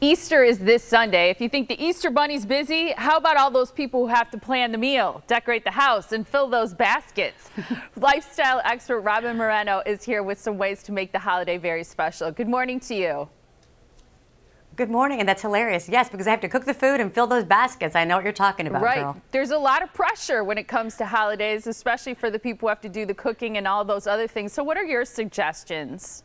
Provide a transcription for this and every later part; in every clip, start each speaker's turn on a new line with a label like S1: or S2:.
S1: Easter is this Sunday. If you think the Easter Bunny's busy, how about all those people who have to plan the meal, decorate the house, and fill those baskets? Lifestyle expert Robyn Moreno is here with some ways to make the holiday very special. Good morning to you.
S2: Good morning, and that's hilarious. Yes, because I have to cook the food and fill those baskets. I know what you're talking about,
S1: right.
S2: Girl.
S1: There's a lot of pressure when it comes to holidays, especially for the people who have to do the cooking and all those other things. So what are your suggestions?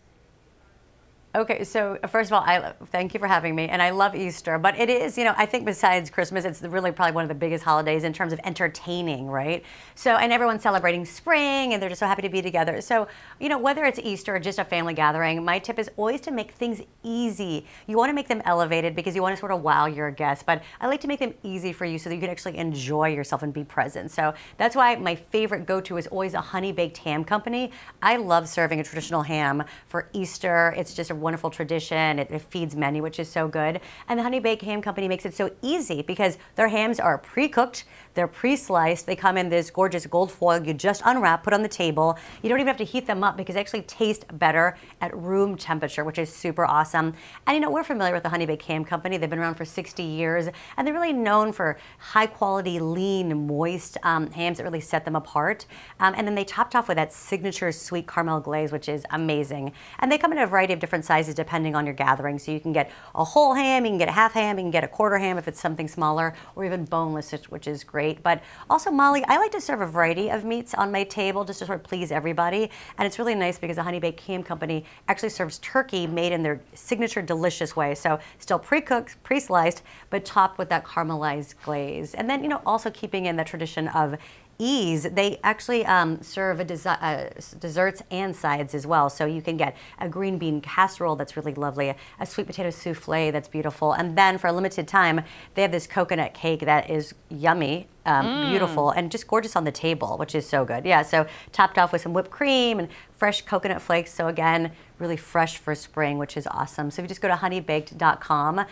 S2: Okay, so first of all, thank you for having me, and I love Easter, but it is, I think besides Christmas, it's really probably one of the biggest holidays in terms of entertaining, right? So, and everyone's celebrating spring, and they're just so happy to be together. So, whether it's Easter or just a family gathering, my tip is always to make things easy. You want to make them elevated because you want to sort of wow your guests, but I like to make them easy for you so that you can actually enjoy yourself and be present. So that's why my favorite go-to is always a honey-baked ham company. I love serving a traditional ham for Easter. It's just a wonderful tradition. It feeds many, which is so good. And the Honey Baked Ham Company makes it so easy because their hams are pre-cooked, they're pre-sliced, they come in this gorgeous gold foil you just unwrap, put on the table. You don't even have to heat them up because they actually taste better at room temperature, which is super awesome. And we're familiar with the Honey Baked Ham Company. They've been around for 60 years, and they're really known for high quality, lean, moist hams that really set them apart. And then they topped off with that signature sweet caramel glaze, which is amazing. And they come in a variety of different sizes depending on your gathering. So you can get a whole ham, you can get a half ham, you can get a quarter ham if it's something smaller, or even boneless, which is great. But also, Molly, I like to serve a variety of meats on my table just to sort of please everybody. And it's really nice because the Honey Baked Ham Company actually serves turkey made in their signature delicious way. So still pre-cooked, pre-sliced, but topped with that caramelized glaze. And then, also keeping in the tradition of ease, they actually serve desserts and sides as well. So you can get a green bean casserole that's really lovely, a sweet potato souffle that's beautiful, and then for a limited time, they have this coconut cake that is yummy, beautiful, and just gorgeous on the table, which is so good. Yeah, so topped off with some whipped cream and fresh coconut flakes. So again, really fresh for spring, which is awesome. So if you just go to honeybaked.com,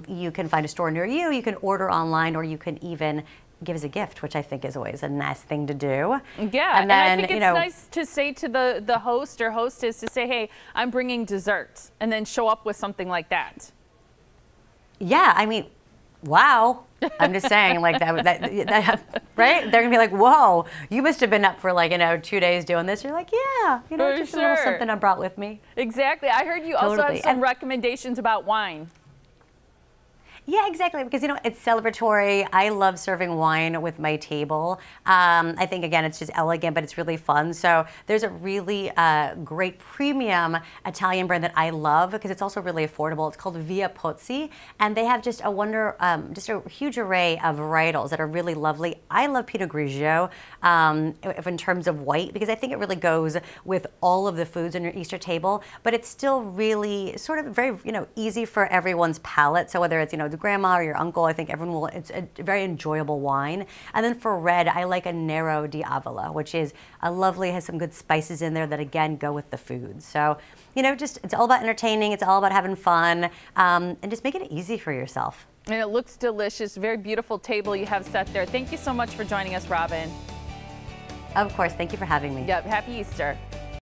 S2: you can find a store near you, you can order online, or you can even give as a gift, which I think is always a nice thing to do.
S1: Yeah, and I think it's nice to say to the host or hostess to say, hey, I'm bringing desserts, and then show up with something like that.
S2: Yeah, I mean, wow. I'm just saying, like that right? They're gonna be like, whoa, you must have been up for 2 days doing this. You're like, yeah, just a little something I brought with me.
S1: Exactly. I heard you also have some recommendations about wine.
S2: Yeah, exactly, because it's celebratory. I love serving wine with my table. I think, again, it's just elegant, but it's really fun. So there's a really great premium Italian brand that I love because it's also really affordable. It's called Via Pozzi, and they have just a huge array of varietals that are really lovely. I love Pinot Grigio in terms of white because I think it really goes with all of the foods on your Easter table, but it's still really sort of very, easy for everyone's palate. So whether it's, the grandma or your uncle, I think everyone will, it's a very enjoyable wine. And then for red, I like a Nero di Avola, which is a lovely, has some good spices in there that again go with the food. So, it's all about entertaining, it's all about having fun, and just making it easy for yourself.
S1: And it looks delicious, very beautiful table you have set there. Thank you so much for joining us, Robyn.
S2: Of course, thank you for having me.
S1: Yep, happy Easter.